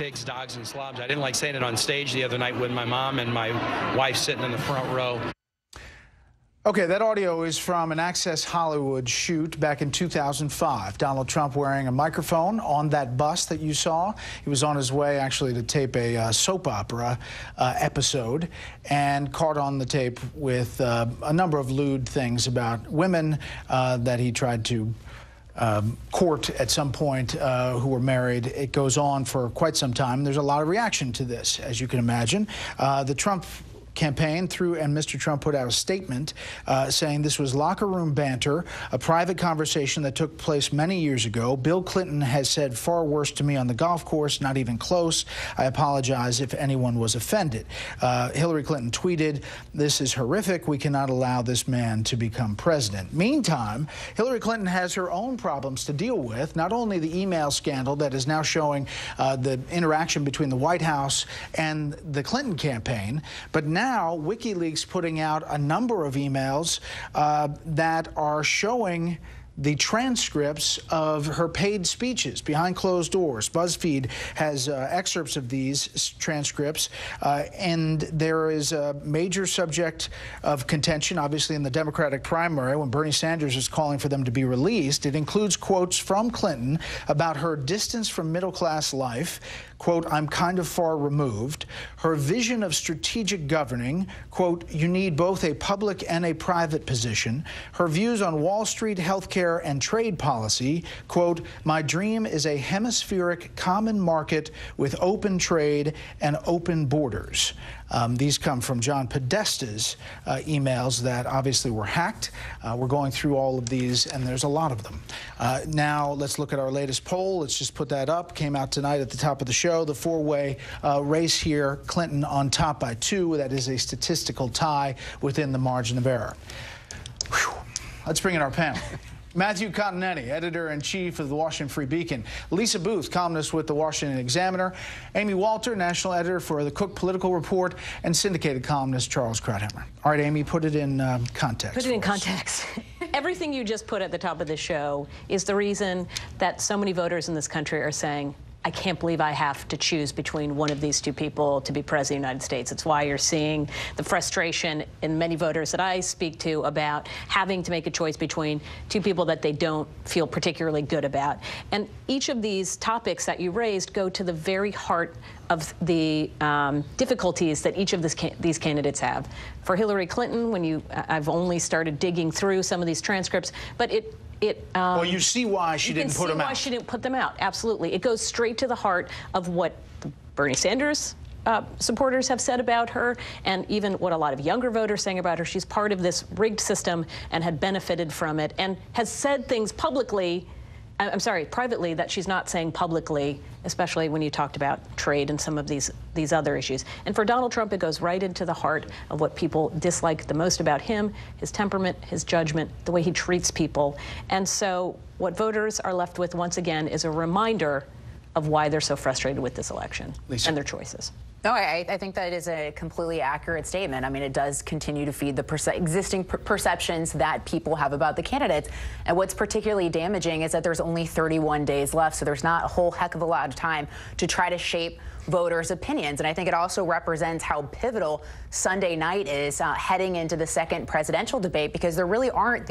pigs, dogs, and slobs. I didn't like saying it on stage the other night with my mom and my wife sitting in the front row. Okay, that audio is from an Access Hollywood shoot back in 2005. Donald Trump wearing a microphone on that bus that you saw. He was on his way actually to tape a soap opera episode and caught on the tape with a number of lewd things about women that he tried to court at some point who were married. It goes on for quite some time. There's a lot of reaction to this, as you can imagine. The Trump campaign and Mr. Trump put out a statement saying this was locker room banter, a private conversation that took place many years ago. Bill Clinton has said far worse to me on the golf course, not even close. I apologize if anyone was offended. Hillary Clinton tweeted, "This is horrific. We cannot allow this man to become president." Meantime, Hillary Clinton has her own problems to deal with, not only the email scandal that is now showing the interaction between the White House and the Clinton campaign, but now Wikileaks putting out a number of emails that are showing the transcripts of her paid speeches behind closed doors. BuzzFeed has excerpts of these transcripts, and there is a major subject of contention, obviously, in the Democratic primary when Bernie Sanders is calling for them to be released. It includes quotes from Clinton about her distance from middle-class life, quote, "I'm kind of far removed," her vision of strategic governing, quote, "You need both a public and a private position," her views on Wall Street, healthcare, and trade policy, quote, "My dream is a hemispheric common market with open trade and open borders." These come from John Podesta's emails that obviously were hacked. We're going through all of these, and there's a lot of them. Now, let's look at our latest poll. Let's just put that up. Came out tonight at the top of the show. The four-way race here, Clinton on top by 2. That is a statistical tie within the margin of error. Whew. Let's bring in our panel. Matthew Continetti, editor-in-chief of the Washington Free Beacon. Lisa Booth, columnist with the Washington Examiner. Amy Walter, national editor for the Cook Political Report, and syndicated columnist Charles Krauthammer. All right, Amy, put it in context. Put it in context. Everything you just put at the top of the show is the reason that so many voters in this country are saying, I can't believe I have to choose between one of these two people to be president of the United States. It's why you're seeing the frustration in many voters that I speak to about having to make a choice between two people that they don't feel particularly good about. And each of these topics that you raised go to the very heart of the difficulties that each of these candidates have. For Hillary Clinton, I've only started digging through some of these transcripts, but well, you see why she didn't put them out. You can see why she didn't put them out, absolutely. It goes straight to the heart of what the Bernie Sanders supporters have said about her, and even what a lot of younger voters saying about her. She's part of this rigged system and had benefited from it, and has said things publicly, privately, that she's not saying publicly, especially when you talked about trade and some of these other issues. And for Donald Trump, it goes right into the heart of what people dislike the most about him, his temperament, his judgment, the way he treats people. And so what voters are left with, once again, is a reminder of why they're so frustrated with this election Lisa. And their choices. No, I think that is a completely accurate statement. I mean, it does continue to feed the existing perceptions that people have about the candidates. And what's particularly damaging is that there's only 31 days left, so there's not a whole heck of a lot of time to try to shape voters' opinions. And I think it also represents how pivotal Sunday night is heading into the second presidential debate, because there really aren't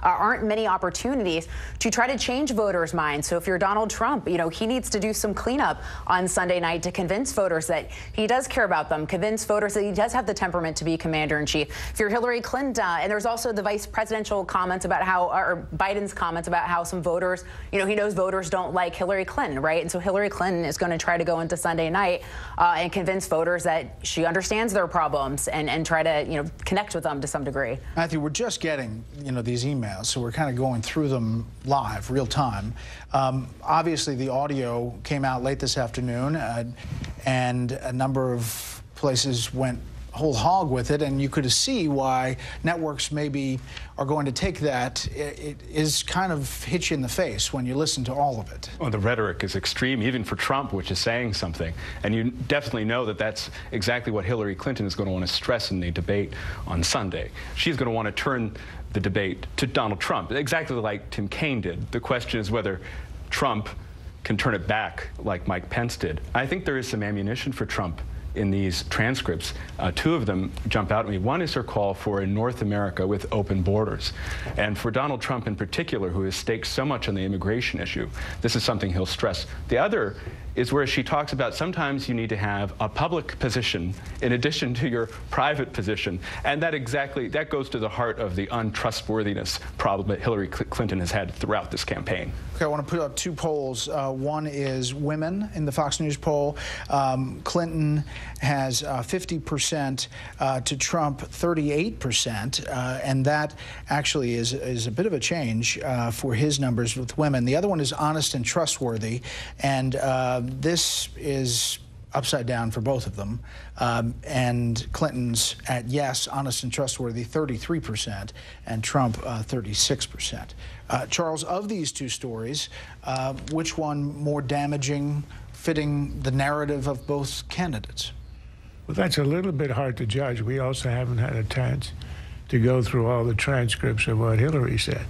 aren't many opportunities to try to change voters' minds. So if you're Donald Trump, he needs to do some cleanup on Sunday night to convince voters that he does care about them, convince voters that he does have the temperament to be commander-in-chief. If you're Hillary Clinton, and there's also the vice presidential comments about how, or Biden's comments about how some voters, he knows voters don't like Hillary Clinton, right? And so Hillary Clinton is going to try to go into Sunday night and convince voters that she understands their problems and try to, connect with them to some degree. Matthew, we're just getting, these emails, so we're kind of going through them live, real time. Obviously, the audio came out late this afternoon, and a number of places went whole hog with it, and you could see why networks maybe are going to take that. It is kind of hit you in the face when you listen to all of it. Well, the rhetoric is extreme, even for Trump, which is saying something. And you definitely know that that's exactly what Hillary Clinton is going to want to stress in the debate on Sunday. She's going to want to turn the debate to Donald Trump, exactly like Tim Kaine did. The question is whether Trump can turn it back like Mike Pence did. I think there is some ammunition for Trump in these transcripts. Two of them jump out at me. One is her call for a North America with open borders. And for Donald Trump in particular, who has staked so much on the immigration issue, this is something he'll stress. The other is where she talks about sometimes you need to have a public position in addition to your private position. And that goes to the heart of the untrustworthiness problem that Hillary Clinton has had throughout this campaign. Okay, I want to put up two polls. One is women in the Fox News poll. Clinton has 50% to Trump 38%, and that actually is a bit of a change for his numbers with women. The other one is honest and trustworthy, and this is upside down for both of them. And Clinton's at yes, honest and trustworthy, 33%, and Trump 36%. Charles, of these two stories, which one more damaging, fitting the narrative of both candidates? Well, that's a little bit hard to judge. We also haven't had a chance to go through all the transcripts of what Hillary said.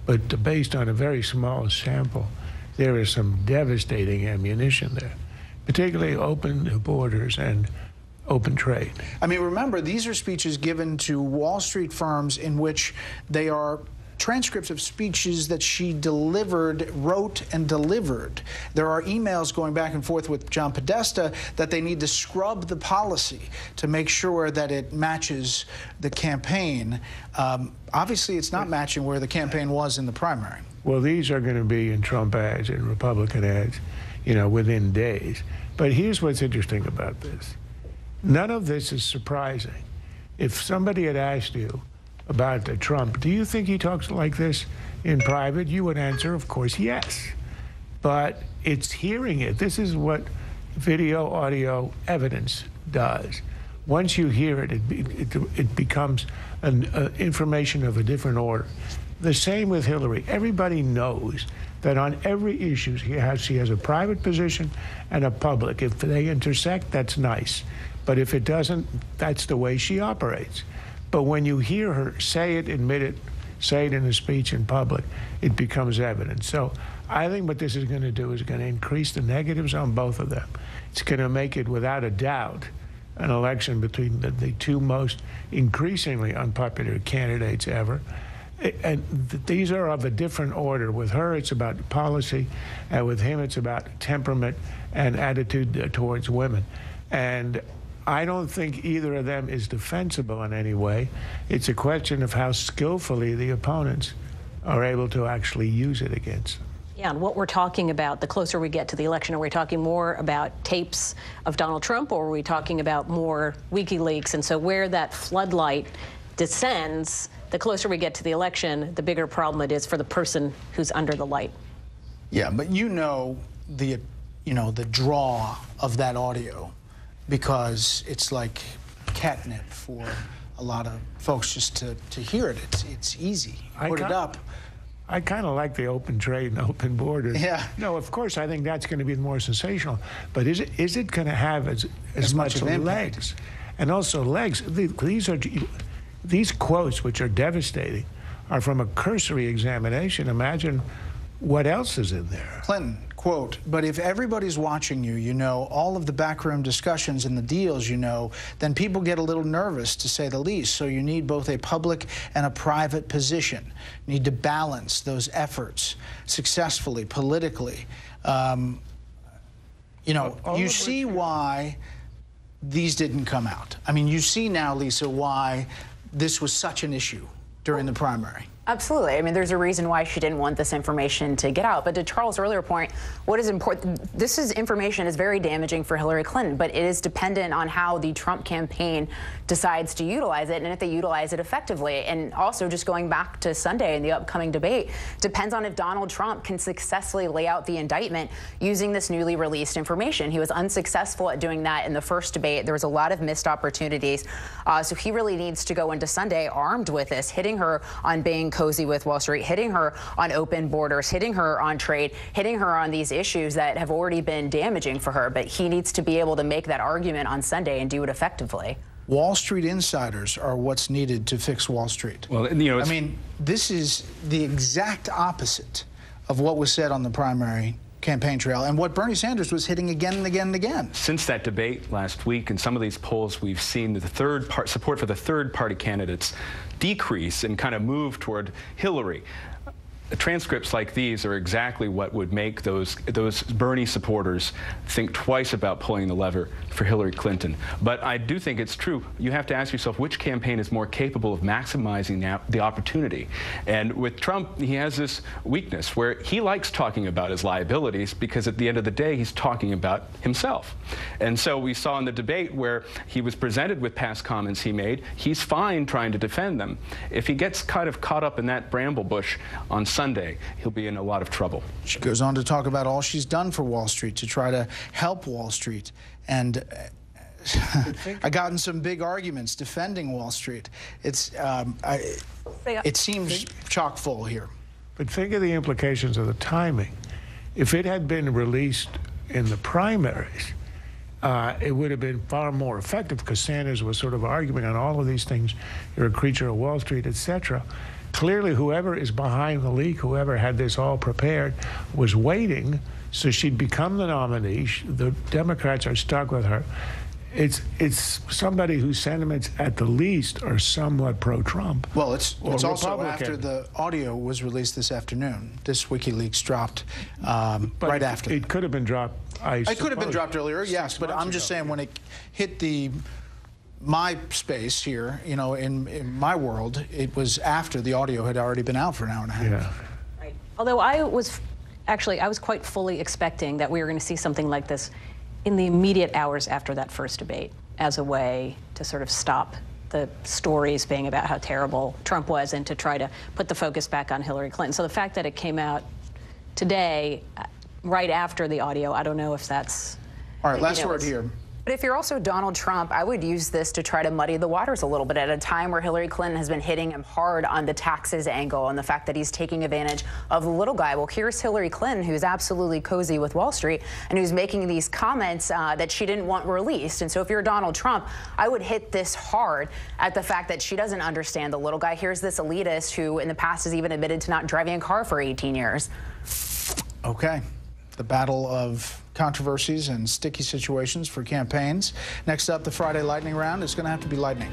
But based on a very small sample, there is some devastating ammunition there, particularly open borders and open trade. I mean, remember, these are speeches given to Wall Street firms in which they are transcripts of speeches that she wrote and delivered. There are emails going back and forth with John Podesta that they need to scrub the policy to make sure that it matches the campaign. Obviously, it's not matching where the campaign was in the primary. Well, these are going to be in Trump ads and Republican ads, you know, within days. But here's what's interesting about this. None of this is surprising. If somebody had asked you about Trump, do you think he talks like this in private? You would answer, of course, yes. But it's hearing it. This is what video, audio evidence does. Once you hear it, it becomes information of a different order. The same with Hillary. Everybody knows that on every issue she has a private position and a public. If they intersect, that's nice. But if it doesn't, that's the way she operates. But when you hear her say it, admit it, say it in a speech in public, it becomes evident. So I think what this is going to do is going to increase the negatives on both of them. It's going to make it, without a doubt, an election between the two most increasingly unpopular candidates ever. And these are of a different order. With her, it's about policy, and with him, it's about temperament and attitude towards women. And I don't think either of them is defensible in any way. It's a question of how skillfully the opponents are able to actually use it against them. Yeah, and what we're talking about, the closer we get to the election, are we talking more about tapes of Donald Trump, or are we talking about more WikiLeaks? And so where that floodlight descends, the closer we get to the election, the bigger problem it is for the person who's under the light. Yeah, but you know the draw of that audio, because it's like catnip for a lot of folks just to hear it. It's easy. Put it up. I kind of like the open trade and open borders. Yeah. No, of course, I think that's going to be more sensational. But is it going to have as much legs? And also legs. These quotes, which are devastating, are from a cursory examination. Imagine what else is in there. Clinton, quote, "But if everybody's watching you, you know, all of the backroom discussions and the deals, you know, then people get a little nervous, to say the least. So you need both a public and a private position. You need to balance those efforts successfully, politically." You know, you see why these didn't come out. I mean, you see now, Lisa, why this was such an issue during the primary. Absolutely. I mean, there's a reason why she didn't want this information to get out. But to Charles' earlier point, what is important, information is very damaging for Hillary Clinton, but it is dependent on how the Trump campaign decides to utilize it and if they utilize it effectively. And also, just going back to Sunday in the upcoming debate, depends on if Donald Trump can successfully lay out the indictment using this newly released information. He was unsuccessful at doing that in the first debate. There was a lot of missed opportunities. So he really needs to go into Sunday armed with this, hitting her on being cozy with Wall Street, hitting her on open borders, hitting her on trade, hitting her on these issues that have already been damaging for her. But he needs to be able to make that argument on Sunday and do it effectively. Wall Street insiders are what's needed to fix Wall Street. Well, you know, I mean, this is the exact opposite of what was said on the primary campaign trail, and what Bernie Sanders was hitting again and again and again. Since that debate last week, in some of these polls, we've seen the support for the third-party candidates decrease and kind of move toward Hillary. Transcripts like these are exactly what would make those Bernie supporters think twice about pulling the lever for Hillary Clinton. But I do think it's true. You have to ask yourself which campaign is more capable of maximizing the opportunity. And with Trump, he has this weakness where he likes talking about his liabilities because at the end of the day, he's talking about himself. And so we saw in the debate where he was presented with past comments he made, he's fine trying to defend them. If he gets kind of caught up in that bramble bush on Sunday, he'll be in a lot of trouble. She goes on to talk about all she's done for Wall Street to try to help Wall Street. And I got in some big arguments defending Wall Street. It seems chock full here. But think of the implications of the timing. If it had been released in the primaries, it would have been far more effective because Sanders was sort of arguing on all of these things. You're a creature of Wall Street, etc. Clearly, whoever is behind the leak, whoever had this all prepared, was waiting so she'd become the nominee. The Democrats are stuck with her. It's somebody whose sentiments, at the least, are somewhat pro-Trump. Well, it's also after the audio was released this afternoon. This WikiLeaks dropped right after. It could have been dropped, It could have been dropped earlier, yes, but I'm just saying when it hit my space here, you know, in my world, it was after the audio had already been out for an hour and a half. Yeah. Right. Although I was quite fully expecting that we were going to see something like this in the immediate hours after that first debate as a way to sort of stop the stories being about how terrible Trump was and to try to put the focus back on Hillary Clinton. So the fact that it came out today, right after the audio, I don't know if that's... All right, last word here. But if you're also Donald Trump, I would use this to try to muddy the waters a little bit at a time where Hillary Clinton has been hitting him hard on the taxes angle and the fact that he's taking advantage of the little guy. Well, here's Hillary Clinton, who's absolutely cozy with Wall Street and who's making these comments that she didn't want released. And so if you're Donald Trump, I would hit this hard at the fact that she doesn't understand the little guy. Here's this elitist who in the past has even admitted to not driving a car for 18 years. Okay. The battle of controversies and sticky situations for campaigns. Next up, the Friday lightning round is going to have to be lightning.